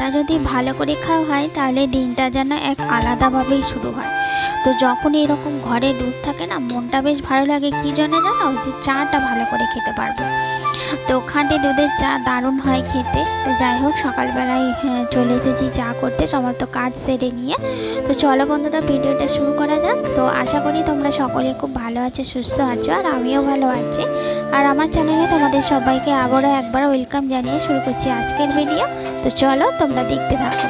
চাটা যদি ভালো করে খাওয়া হয় তাহলে দিনটা যেন এক আলাদাভাবেই শুরু হয়। তো যখন এরকম ঘরে দুধ থাকে না, মনটা বেশ ভালো লাগে। কী জন্য জানো? যে চাটা ভালো করে খেতে পারবো। তো খাঁটি দুধের চা দারুণ হয় খেতে। তো যাই হোক, সকালবেলায় চলে এসেছি চা করতে, সমস্ত কাজ সেরে নিয়ে। তো চলো বন্ধুরা, ভিডিওটা শুরু করা যাক। তো আশা করি তোমরা সকলে খুব ভালো আছো, সুস্থ আছো, আর আমিও ভালো আছি। আর আমার চ্যানেলে তোমাদের সবাইকে আবারও একবার ওয়েলকাম জানিয়ে শুরু করছি আজকের ভিডিও। তো চলো তোমরা দেখতে থাকো।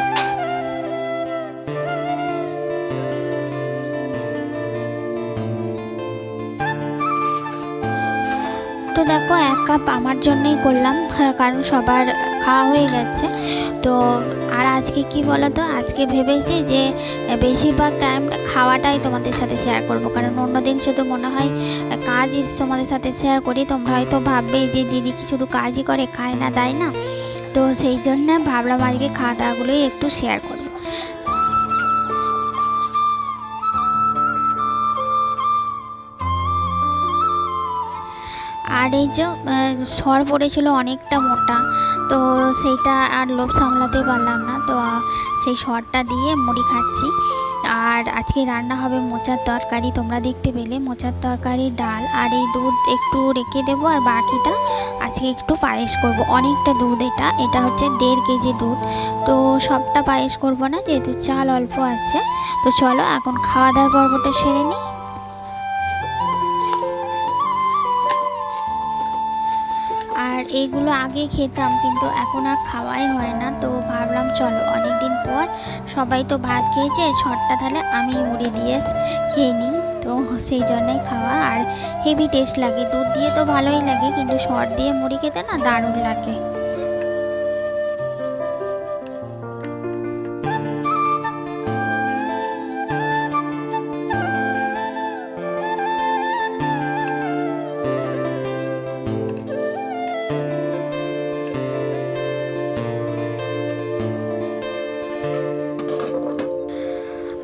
তো দেখো, 1 কাপ আমার জন্যই করলাম, কারণ সবার খাওয়া হয়ে গেছে। তো আর আজকে কি বলো তো, আজকে ভেবেছি যে বেশিরভাগ টাইমটা খাওয়াটাই তোমাদের সাথে শেয়ার করব, কারণ অন্যদিন শুধু মনে হয় কাজই তোমাদের সাথে শেয়ার করি। তোমরা হয়তো ভাববে যে দিদি কি শুধু কাজই করে, খায় না দেয় না। তো সেই জন্য ভাবলাম আজকে খাওয়া দাওয়াগুলোই একটু শেয়ার করব। আর এই যে সর পড়েছিল অনেকটা মোটা, তো সেইটা আর লোভ সামলাতে পারলাম না। তো সেই সরটা দিয়ে মুড়ি খাচ্ছি। আর আজকে রান্না হবে মোচার তরকারি, তোমরা দেখতে পেলে মোচার তরকারি, ডাল, আর এই দুধ একটু রেখে দেবো, আর বাকিটা আজকে একটু পায়েস করব। অনেকটা দুধ, এটা হচ্ছে 1.5 কেজি দুধ। তো সবটা পায়েস করব না, যেহেতু চাল অল্প আছে। তো চলো এখন খাওয়া দাওয়ার পর্বটা সেরে নিই। আর এইগুলো আগে খেতাম, কিন্তু এখন আর খাওয়াই হয় না। তো ভাবলাম চলো, অনেক দিন পর সবাই তো ভাত খেয়েছে, শর্টটা তাহলে আমি মুড়ি দিয়ে খেয়ে নিই। তো সেই জন্যই খাওয়া। আর হেভি টেস্ট লাগে, দুধ দিয়ে তো ভালোই লাগে, কিন্তু শর্ট দিয়ে মুড়ি খেতে না দারুণ লাগে।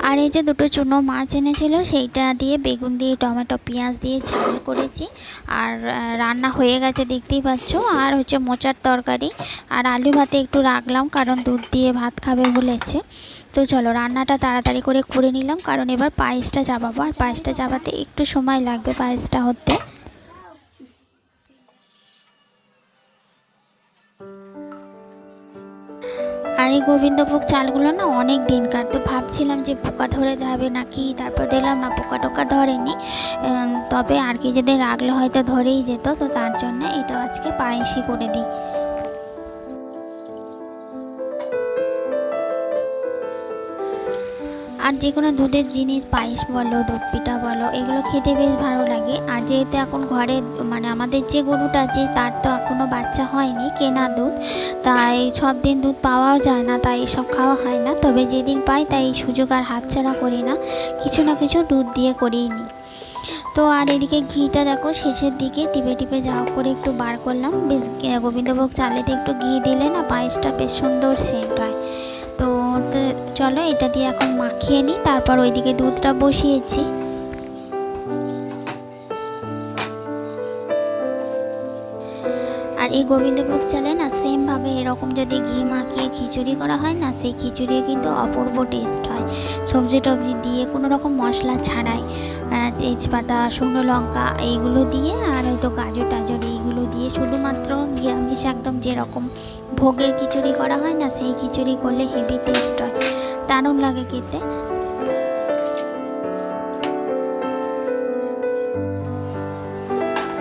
আর এই যে দুটো চুনো মাছ এনেছিল, সেইটা দিয়ে বেগুন দিয়ে, টমেটো, পেঁয়াজ দিয়ে ঝাল করেছি। আর রান্না হয়ে গেছে দেখতেই পাচ্ছ। আর হচ্ছে মোচার তরকারি আর আলু ভাতে একটু রাখলাম, কারণ দুধ দিয়ে ভাত খাবে বলেছে। তো চলো রান্নাটা তাড়াতাড়ি করে নিলাম, কারণ এবার পায়েসটা চাপাবো। আর পায়েসটা চাপাতে একটু সময় লাগবে পায়েসটা হতে। আর এই গোবিন্দভোগ চালগুলো না অনেক দিনকার। তো ভাবছিলাম যে পোকা ধরে যাবে নাকি, তারপর দেখলাম না, পোকা টোকা ধরেনি। তবে আর কি যদি রাখলে হয়তো ধরেই যেত। তো তার জন্য এটা আজকে পায়েসই করে দিই। আর যে কোনো দুধের জিনিস, পায়েস বলো, দুধ পিঠা বলো, এগুলো খেতে বেশ ভালো লাগে। আর যেহেতু এখন ঘরে মানে আমাদের যে গরুটা আছে, তার তো এখনও বাচ্চা হয়নি, কেনা দুধ, তাই সব দিন দুধ পাওয়াও যায় না, তাই এসব খাওয়া হয় না। তবে যেদিন পাই তাই এই সুযোগ আর হাতছাড়া করি না, কিছু না কিছু দুধ দিয়ে করেই নিই। তো আর এদিকে ঘিটা দেখো শেষের দিকে টিপে টিপে যাও করে একটু বার করলাম। বেশ গোবিন্দভোগ চালেতে একটু ঘি দিলে না পায়েসটা বেশ সুন্দর সেন্ট হয়। তো চলো এটা দিয়ে এখন মাখিয়ে নিই, তারপর ওইদিকে দুধটা বসিয়েছি। আর এই গোবিন্দভোগ চালে না সেমভাবে এরকম যদি ঘি মাখিয়ে খিচুড়ি করা হয় না, সেই খিচুড়ি কিন্তু অপূর্ব টেস্ট হয়, সবজি টবজি দিয়ে, কোনো রকম মশলা ছাড়াই। তেজপাতা, শুকনো লঙ্কা এইগুলো দিয়ে, আর হয়তো গাজর টাজর এইগুলো দিয়ে, শুধুমাত্র নিরামিষ একদম যেরকম ভোগের খিচুড়ি করা হয় না, সেই খিচুড়ি করলে হেভি টেস্ট হয়, দারুণ লাগে খেতে।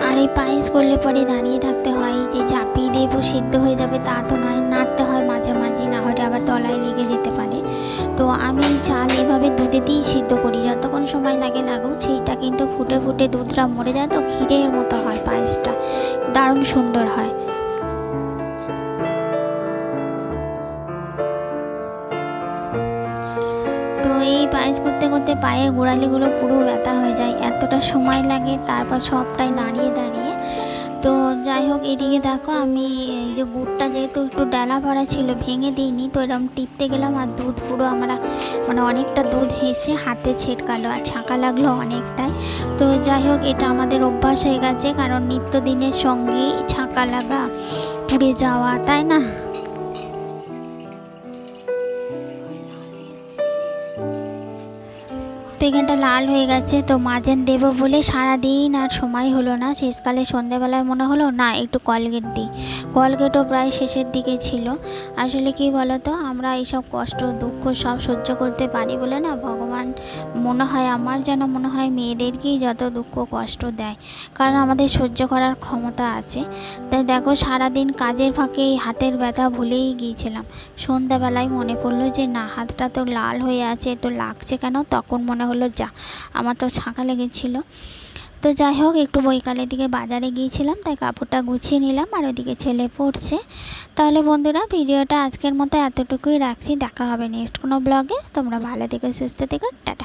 আর এই পায়েস করলে পরে দাঁড়িয়ে থাকতে হয়, যে চাপিয়ে দেবো সিদ্ধ হয়ে যাবে তা তো নয়, নাড়তে হয় মাঝে মাঝে, না হলে আবার তলায় লেগে যেতে পারে। তো আমি চাল এভাবে দুধে দিয়েই সিদ্ধ করি, যতক্ষণ সময় লাগে লাগুক। সেইটা কিন্তু ফুটে ফুটে দুধটা মরে যায়, তো ক্ষীরের মতো হয় পায়েসটা, দারুণ সুন্দর হয়। তো এই পায়েস করতে করতে পায়ের গোড়ালিগুলো পুরো ব্যথা হয়ে যায়, এতটা সময় লাগে, তারপর সবটাই দাঁড়িয়ে দাঁড়িয়ে। তো যাই হোক, এদিকে দেখো আমি এই যে গুড়টা যেহেতু একটু ডালা ভরা ছিল, ভেঙে দিইনি, তো এরকম টিপতে গেলাম আর দুধ পুরো আমরা মানে অনেকটা দুধ হেসে হাতে ছেটকালো, আর ছাঁকা লাগলো অনেকটাই। তো যাই হোক, এটা আমাদের অভ্যাস হয়ে গেছে, কারণ নিত্যদিনের সঙ্গী ছাঁকা লাগা, পুড়ে যাওয়া, তাই না? এখানটা লাল হয়ে গেছে। তো মাজন দেবো বলে সারাদিন আর সময় হলো না। শেষকালে সন্ধ্যেবেলায় মনে হলো না একটু কলগেট দিই। কলগেটও প্রায় শেষের দিকে ছিল। আসলে কি বলো তো, আমরা এইসব কষ্ট দুঃখ সব সহ্য করতে পারি বলে না, ভগবান মনে হয় আমার যেন মনে হয় মেয়েদেরকেই যত দুঃখ কষ্ট দেয়, কারণ আমাদের সহ্য করার ক্ষমতা আছে। তাই দেখো সারাদিন কাজের ফাঁকে এই হাতের ব্যথা ভুলেই গিয়েছিলাম। সন্ধ্যাবেলায় মনে পড়লো যে না, হাতটা তো লাল হয়ে আছে, তো লাগছে কেন? তখন মনে হলো যা, আমার তো ছাঁকা লেগেছিলো। তো যাই হোক, একটু বৈকালের দিকে বাজারে গিয়েছিলাম, তাই কাপড়টা গুছিয়ে নিলাম, আর ওদিকে ছেলে পড়ছে। তাহলে বন্ধুরা, ভিডিওটা আজকের মতো এতটুকুই রাখছি। দেখা হবে নেক্সট কোনো ব্লগে। তোমরা ভালো থেকে সুস্থ থেকো, টাটা।